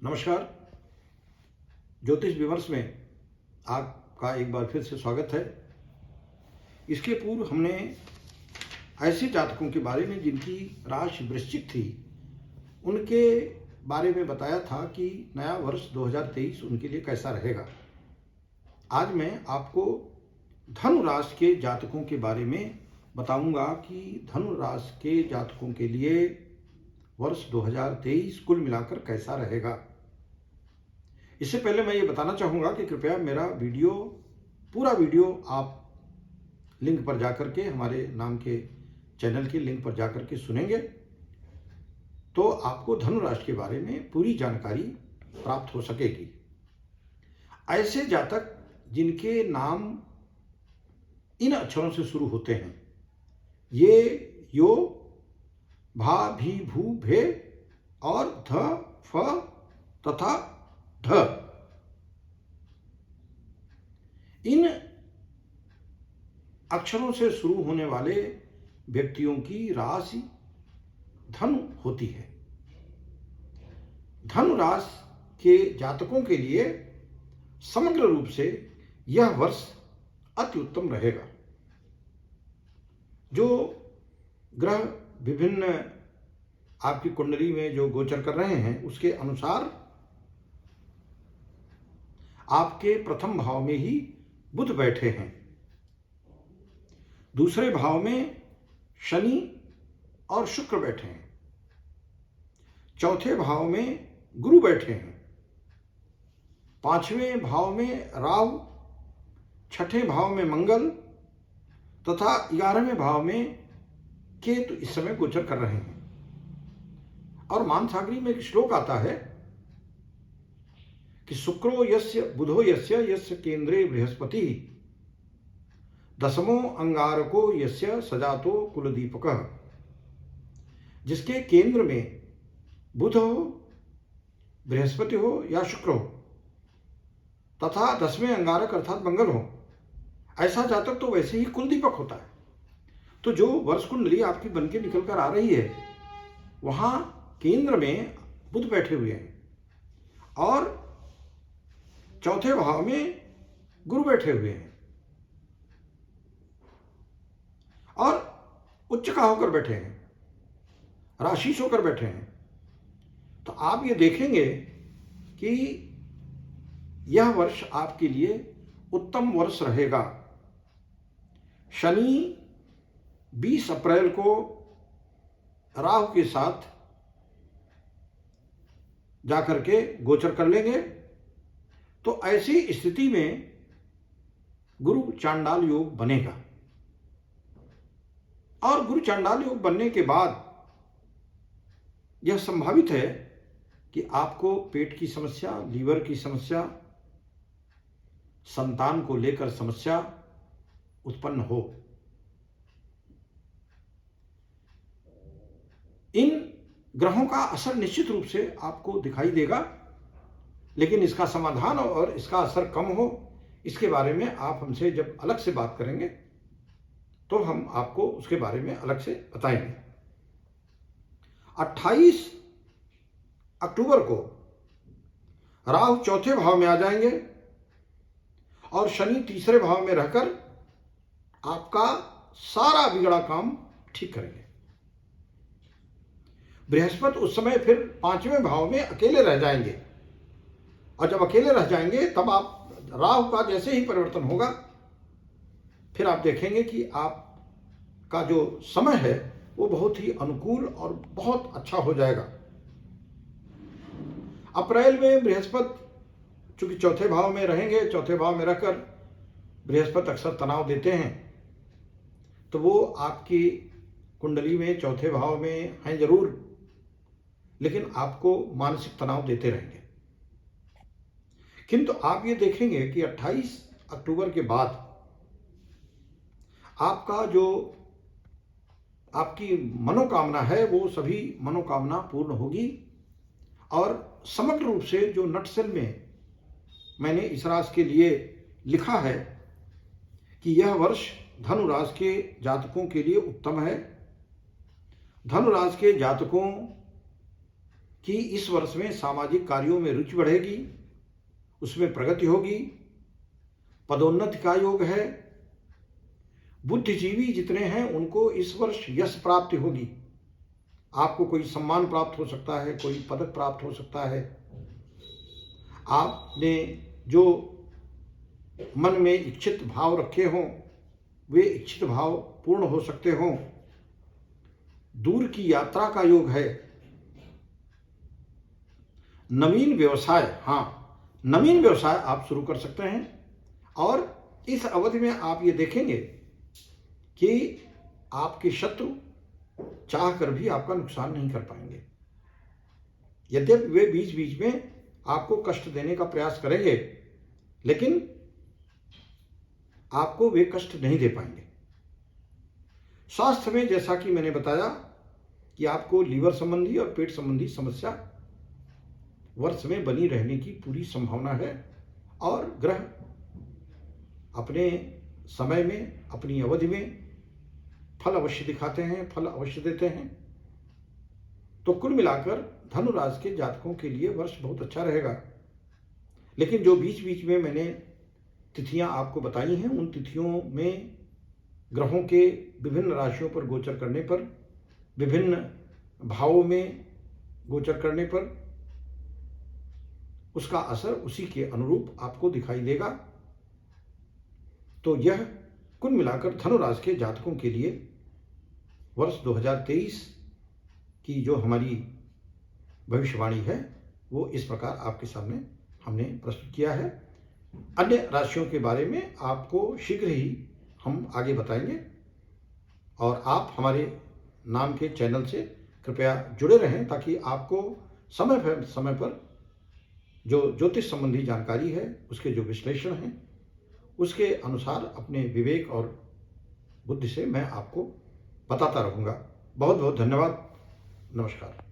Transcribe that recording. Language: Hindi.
नमस्कार। ज्योतिष विमर्श में आपका एक बार फिर से स्वागत है। इसके पूर्व हमने ऐसे जातकों के बारे में जिनकी राशि वृश्चिक थी, उनके बारे में बताया था कि नया वर्ष 2023 उनके लिए कैसा रहेगा। आज मैं आपको धनु राशि के जातकों के बारे में बताऊंगा कि धनु राशि के जातकों के लिए वर्ष 2023 कुल मिलाकर कैसा रहेगा। इससे पहले मैं ये बताना चाहूँगा कि कृपया मेरा पूरा वीडियो आप लिंक पर जाकर के, हमारे नाम के चैनल के लिंक पर जाकर के सुनेंगे तो आपको धनु राशि के बारे में पूरी जानकारी प्राप्त हो सकेगी। ऐसे जातक जिनके नाम इन अक्षरों से शुरू होते हैं, ये यो, भा, भी, भू, भे और ध, फ तथा ध, इन अक्षरों से शुरू होने वाले व्यक्तियों की राशि धनु होती है। धनु राशि के जातकों के लिए समग्र रूप से यह वर्ष अति उत्तम रहेगा। जो ग्रह विभिन्न आपकी कुंडली में जो गोचर कर रहे हैं, उसके अनुसार आपके प्रथम भाव में ही बुध बैठे हैं, दूसरे भाव में शनि और शुक्र बैठे हैं, चौथे भाव में गुरु बैठे हैं, पांचवें भाव में राहु, छठे भाव में मंगल तथा 11वें भाव में केतु इस समय गोचर कर रहे हैं। और मानसागरी में एक श्लोक आता है कि शुक्रो यस्य बुधो यस्य यस्य केंद्रे बृहस्पति दशमो अंगारको यस्य सजातो कुलदीपकः। जिसके केंद्र में बुध हो, बृहस्पति हो या शुक्र हो तथा 10वें अंगारक अर्थात मंगल हो, ऐसा जातक तो वैसे ही कुलदीपक होता है। तो जो वर्ष कुंडली आपकी बनके निकल कर आ रही है, वहां केंद्र में बुध बैठे हुए हैं और चौथे भाव में गुरु बैठे हुए हैं और उच्च का होकर बैठे हैं, राशीष होकर बैठे हैं। तो आप ये देखेंगे कि यह वर्ष आपके लिए उत्तम वर्ष रहेगा। शनि 20 अप्रैल को राहु के साथ जाकर के गोचर कर लेंगे। तो ऐसी स्थिति में गुरु चांडाल योग बनेगा और गुरु चांडाल योग बनने के बाद यह संभावित है कि आपको पेट की समस्या, लीवर की समस्या, संतान को लेकर समस्या उत्पन्न हो। इन ग्रहों का असर निश्चित रूप से आपको दिखाई देगा, लेकिन इसका समाधान और इसका असर कम हो, इसके बारे में आप हमसे जब अलग से बात करेंगे तो हम आपको उसके बारे में अलग से बताएंगे। 28 अक्टूबर को राहु चौथे भाव में आ जाएंगे और शनि तीसरे भाव में रहकर आपका सारा बिगड़ा काम ठीक करेंगे। बृहस्पति उस समय फिर 5वें भाव में अकेले रह जाएंगे और जब अकेले रह जाएंगे तब आप राहु का जैसे ही परिवर्तन होगा, फिर आप देखेंगे कि आपका जो समय है वो बहुत ही अनुकूल और बहुत अच्छा हो जाएगा। अप्रैल में बृहस्पति चूंकि चौथे भाव में रहेंगे, चौथे भाव में रहकर बृहस्पति अक्सर तनाव देते हैं, तो वो आपकी कुंडली में चौथे भाव में हैं जरूर, लेकिन आपको मानसिक तनाव देते रहेंगे। किंतु आप ये देखेंगे कि 28 अक्टूबर के बाद आपका जो आपकी मनोकामना है वो सभी मनोकामना पूर्ण होगी और समग्र रूप से जो नटसेल में मैंने इस राशि के लिए लिखा है कि यह वर्ष धनु राशि के जातकों के लिए उत्तम है। धनु राशि के जातकों कि इस वर्ष में सामाजिक कार्यों में रुचि बढ़ेगी, उसमें प्रगति होगी, पदोन्नति का योग है। बुद्धिजीवी जितने हैं उनको इस वर्ष यश प्राप्ति होगी। आपको कोई सम्मान प्राप्त हो सकता है, कोई पदक प्राप्त हो सकता है। आपने जो मन में इच्छित भाव रखे हों वे इच्छित भाव पूर्ण हो सकते हों। दूर की यात्रा का योग है। नवीन व्यवसाय, हाँ, नवीन व्यवसाय आप शुरू कर सकते हैं और इस अवधि में आप ये देखेंगे कि आपके शत्रु चाह कर भी आपका नुकसान नहीं कर पाएंगे। यद्यपि वे बीच बीच में आपको कष्ट देने का प्रयास करेंगे, लेकिन आपको वे कष्ट नहीं दे पाएंगे। स्वास्थ्य में जैसा कि मैंने बताया कि आपको लीवर संबंधी और पेट संबंधी समस्या वर्ष में बनी रहने की पूरी संभावना है और ग्रह अपने समय में, अपनी अवधि में फल अवश्य दिखाते हैं, फल अवश्य देते हैं। तो कुल मिलाकर धनु राशि के जातकों के लिए वर्ष बहुत अच्छा रहेगा। लेकिन जो बीच बीच में मैंने तिथियां आपको बताई हैं, उन तिथियों में ग्रहों के विभिन्न राशियों पर गोचर करने पर, विभिन्न भावों में गोचर करने पर उसका असर उसी के अनुरूप आपको दिखाई देगा। तो यह कुल मिलाकर धनु राशि के जातकों के लिए वर्ष 2023 की जो हमारी भविष्यवाणी है वो इस प्रकार आपके सामने हमने प्रस्तुत किया है। अन्य राशियों के बारे में आपको शीघ्र ही हम आगे बताएंगे और आप हमारे नाम के चैनल से कृपया जुड़े रहें ताकि आपको समय पर जो ज्योतिष संबंधी जानकारी है, उसके जो विश्लेषण हैं, उसके अनुसार अपने विवेक और बुद्धि से मैं आपको बताता रहूँगा। बहुत बहुत धन्यवाद। नमस्कार।